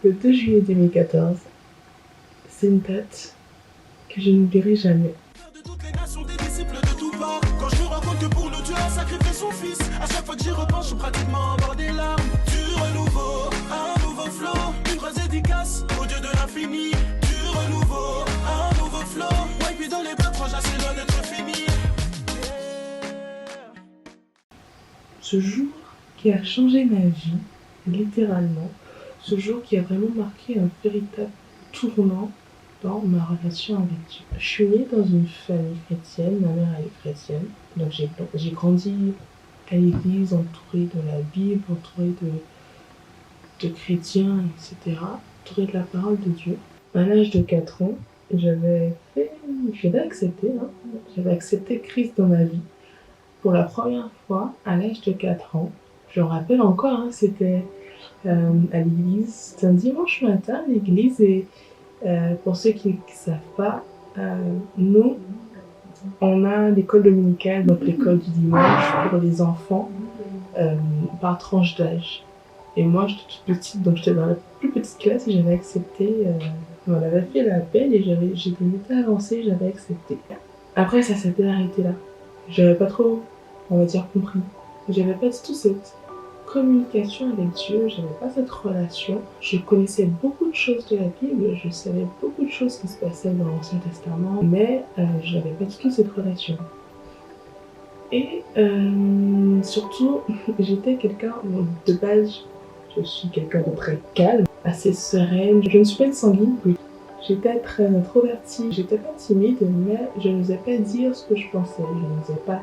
Le 2 juillet 2014, c'est une date que je n'oublierai jamais. De toutes les nations, des disciples de tout part. Quand je me rends compte que pour nous Dieu a sacrifié son fils, à chaque fois que j'y repense, je suis pratiquement au bord des larmes. Du renouveau, un nouveau flow, une vraie dédicace au Dieu de l'infini. Du renouveau, un nouveau flow, ouais, puis dans les bas proches, assez loin d'être fini. Ce jour qui a changé ma vie, littéralement, ce jour qui a vraiment marqué un véritable tournant dans ma relation avec Dieu. Je suis née dans une famille chrétienne, ma mère elle est chrétienne, donc j'ai grandi à l'église, entourée de la Bible, entourée de chrétiens, etc., entourée de la parole de Dieu. À l'âge de 4 ans, j'avais accepté Christ dans ma vie. Pour la première fois, à l'âge de 4 ans, je me rappelle encore, c'était à l'église, c'était un dimanche matin à l'église, et pour ceux qui ne savent pas, nous, on a l'école dominicale, donc l'école du dimanche pour les enfants par tranche d'âge. Et moi, j'étais toute petite, donc j'étais dans la plus petite classe et j'avais accepté, on avait fait l'appel et j'étais avancée, j'avais accepté. Après, ça s'était arrêté là. J'avais pas trop, on va dire, compris. J'avais pas du tout cette communication avec Dieu, j'avais pas cette relation. Je connaissais beaucoup de choses de la Bible, je savais beaucoup de choses qui se passaient dans l'Ancien Testament, mais j'avais pas du tout cette relation. Et surtout, j'étais quelqu'un, de base, je suis quelqu'un de très calme, assez sereine. Je ne suis pas une sanguine, oui. J'étais très introvertie, j'étais pas timide, mais je n'osais pas dire ce que je pensais, je n'osais pas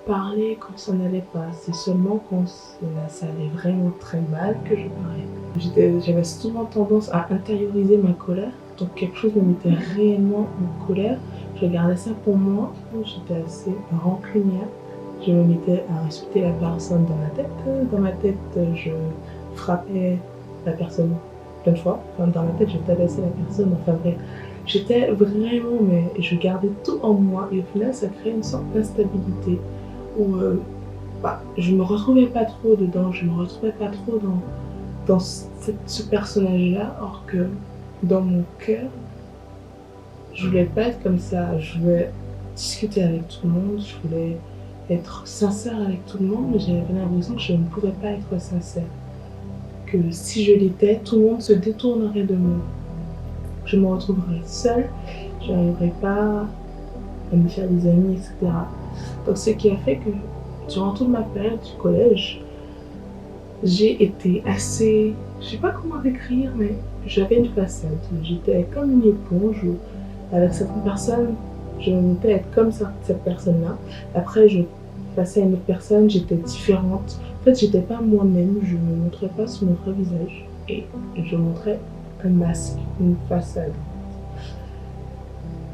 parler quand ça n'allait pas. C'est seulement quand ça allait vraiment très mal que je parlais. J'avais souvent tendance à intérioriser ma colère, donc quelque chose me mettait réellement en colère. Je gardais ça pour moi, j'étais assez rancunière. Je me mettais à insulter la personne dans ma tête. Dans ma tête, je frappais la personne plein de fois. Enfin, dans ma tête, je tabassais la personne. Enfin bref, j'étais vraiment, mais je gardais tout en moi. Et au final, ça créait une sorte d'instabilité où je me retrouvais pas trop dedans. Je me retrouvais pas trop dans ce personnage-là. Or que dans mon cœur, je voulais pas être comme ça. Je voulais discuter avec tout le monde. Je voulais être sincère avec tout le monde, mais j'avais l'impression que je ne pouvais pas être sincère. Que si je l'étais, tout le monde se détournerait de moi. Je me retrouverais seule, je n'arriverais pas à me faire des amis, etc. Donc ce qui a fait que durant toute ma période du collège, j'ai été assez, je sais pas comment décrire, mais j'avais une façade. J'étais comme une éponge où, avec certaines personnes, je me mettais à être comme cette personne-là. Après, je passais à une autre personne, j'étais différente. En fait, j'étais pas moi-même, je me montrais pas sur mon vrai visage. Et je montrais un masque, une façade.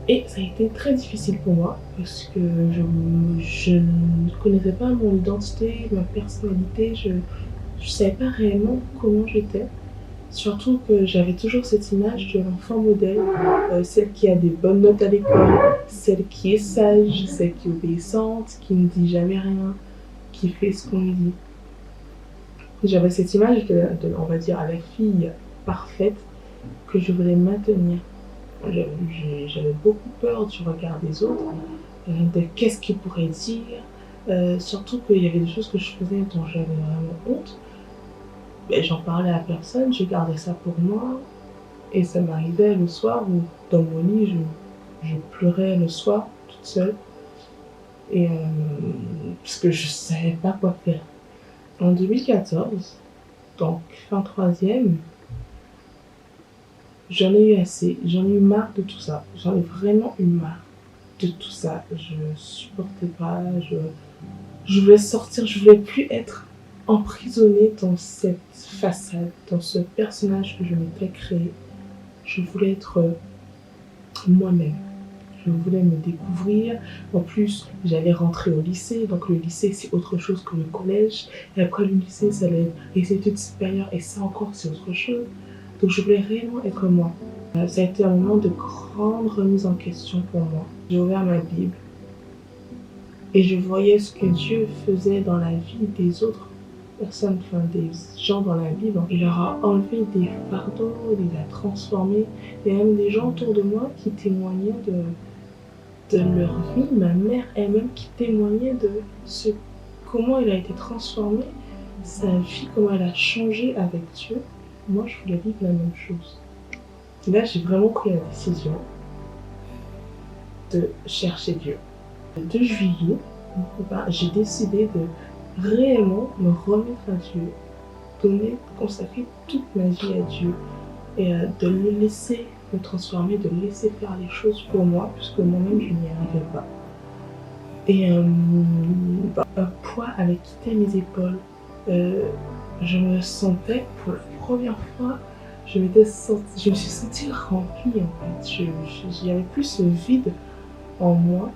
Et ça a été très difficile pour moi parce que je ne connaissais pas mon identité, ma personnalité, je ne savais pas réellement comment j'étais. Surtout que j'avais toujours cette image de l'enfant modèle, celle qui a des bonnes notes à l'école, celle qui est sage, celle qui est obéissante, qui ne dit jamais rien, qui fait ce qu'on lui dit. J'avais cette image on va dire, à la fille parfaite que je voulais maintenir. J'avais beaucoup peur du regard des autres, de qu'est-ce qu'ils pourraient dire, surtout qu'il y avait des choses que je faisais dont j'avais vraiment honte. Mais j'en parlais à personne, je gardais ça pour moi. Et ça m'arrivait le soir où, dans mon lit, je pleurais le soir, toute seule. Et parce que je ne savais pas quoi faire. En 2014, donc fin troisième, j'en ai eu assez. J'en ai eu marre de tout ça. J'en ai vraiment eu marre de tout ça. Je supportais pas, je voulais sortir, je voulais plus être emprisonnée dans cette façade, dans ce personnage que je m'étais créé. Je voulais être moi-même. Je voulais me découvrir. En plus, j'allais rentrer au lycée. Donc le lycée, c'est autre chose que le collège. Et après le lycée, ça allait être les études supérieures. Et ça encore, c'est autre chose. Donc je voulais réellement être moi. Ça a été un moment de grande remise en question pour moi. J'ai ouvert ma Bible. Et je voyais ce que Dieu faisait dans la vie des autres personnes, enfin des gens dans la Bible, il leur a enlevé des fardeaux, il les a transformés. Il y a même des gens autour de moi qui témoignaient de leur vie, ma mère elle-même qui témoignait de comment elle a été transformée, sa vie, comment elle a changé avec Dieu. Moi, je voulais vivre la même chose. Et là, j'ai vraiment pris la décision de chercher Dieu. Le 2 juillet, j'ai décidé de réellement me remettre à Dieu, consacrer toute ma vie à Dieu et de le laisser me transformer, de le laisser faire les choses pour moi, puisque moi-même je n'y arrivais pas. Et un poids avait quitté mes épaules. Je me sentais, pour la première fois, je me suis sentie remplie en fait. Il n'y avait plus ce vide en moi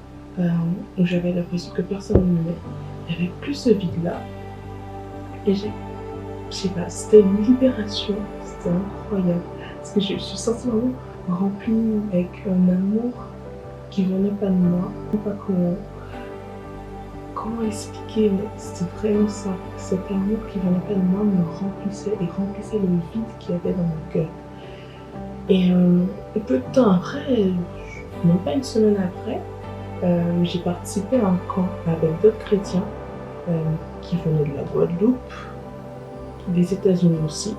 où j'avais l'impression que personne ne m'aimait. Il n'y avait plus ce vide-là. Et je sais pas, c'était une libération, c'était incroyable. Parce que je suis sentie vraiment remplie avec un amour qui venait pas de moi. Je ne sais pas comment expliquer, mais c'était vraiment ça. Cet amour qui venait pas de moi me remplissait et remplissait le vide qu'il y avait dans mon cœur. Et peu de temps après, même pas une semaine après, j'ai participé à un camp avec d'autres chrétiens qui venaient de la Guadeloupe, des États-Unis aussi.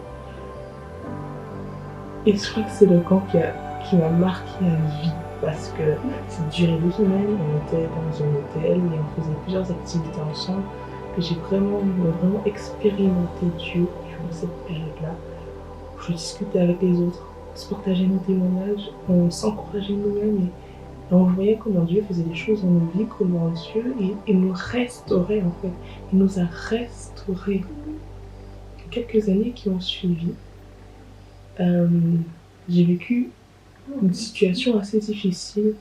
Et je crois que c'est le camp qui m'a marqué à vie parce que ça durait 2 semaines, on était dans un hôtel et on faisait plusieurs activités ensemble. Que j'ai vraiment expérimenté Dieu durant cette période-là. Je discutais avec les autres, on se partageait nos témoignages, on s'encourageait nous-mêmes et on voyait comment Dieu faisait des choses dans nos vies, comment Dieu il nous restaurait en fait. Il nous a restaurés. Quelques années qui ont suivi, j'ai vécu une situation assez difficile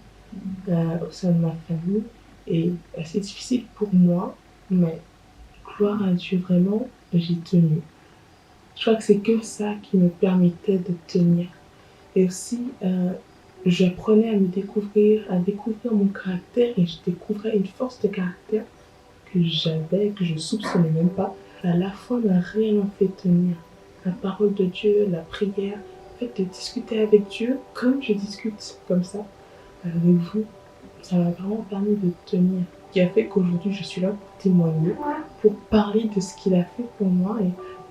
au sein de ma famille et assez difficile pour moi, mais gloire à Dieu, vraiment, j'ai tenu. Je crois que c'est que ça qui me permettait de tenir. Et aussi, j'apprenais à me découvrir, à découvrir mon caractère et je découvrais une force de caractère que j'avais, que je soupçonnais même pas. À la fois m'a réellement fait tenir. La parole de Dieu, la prière, le fait de discuter avec Dieu comme je discute comme ça avec vous, ça m'a vraiment permis de tenir. Qui a fait qu'aujourd'hui je suis là pour témoigner, pour parler de ce qu'il a fait pour moi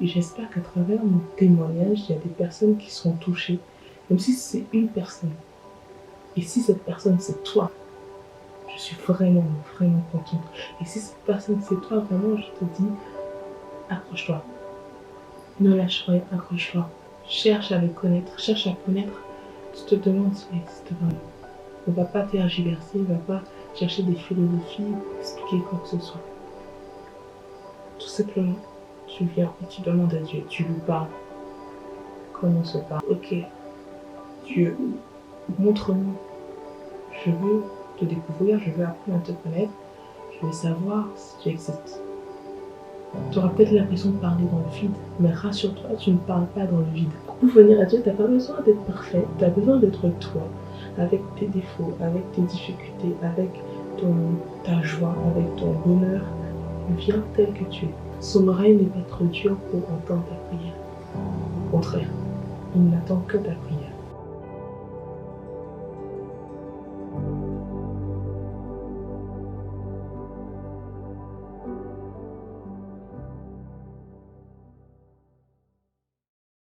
et j'espère qu'à travers mon témoignage, il y a des personnes qui seront touchées, même si c'est une personne. Et si cette personne c'est toi, je suis vraiment, vraiment contente. Et si cette personne c'est toi, vraiment, je te dis, accroche-toi. Ne lâche rien, accroche-toi. Cherche à le connaître, cherche à connaître. Tu te demandes s'il existe vraiment. Ne va pas tergiverser, ne va pas chercher des philosophies pour expliquer quoi que ce soit. Tout simplement, tu viens et tu demandes à Dieu, tu lui parles. Comme on se parle. Ok, Dieu, montre-moi. Je veux te découvrir, je veux apprendre à te connaître, je veux savoir si tu existes. Tu auras peut-être l'impression de parler dans le vide, mais rassure-toi, tu ne parles pas dans le vide. Pour venir à Dieu, tu n'as pas besoin d'être parfait, tu as besoin d'être toi, avec tes défauts, avec tes difficultés, avec ta joie, avec ton bonheur. Viens tel que tu es. Son oreille n'est pas trop dure pour entendre ta prière. Au contraire, il n'attend que ta prière.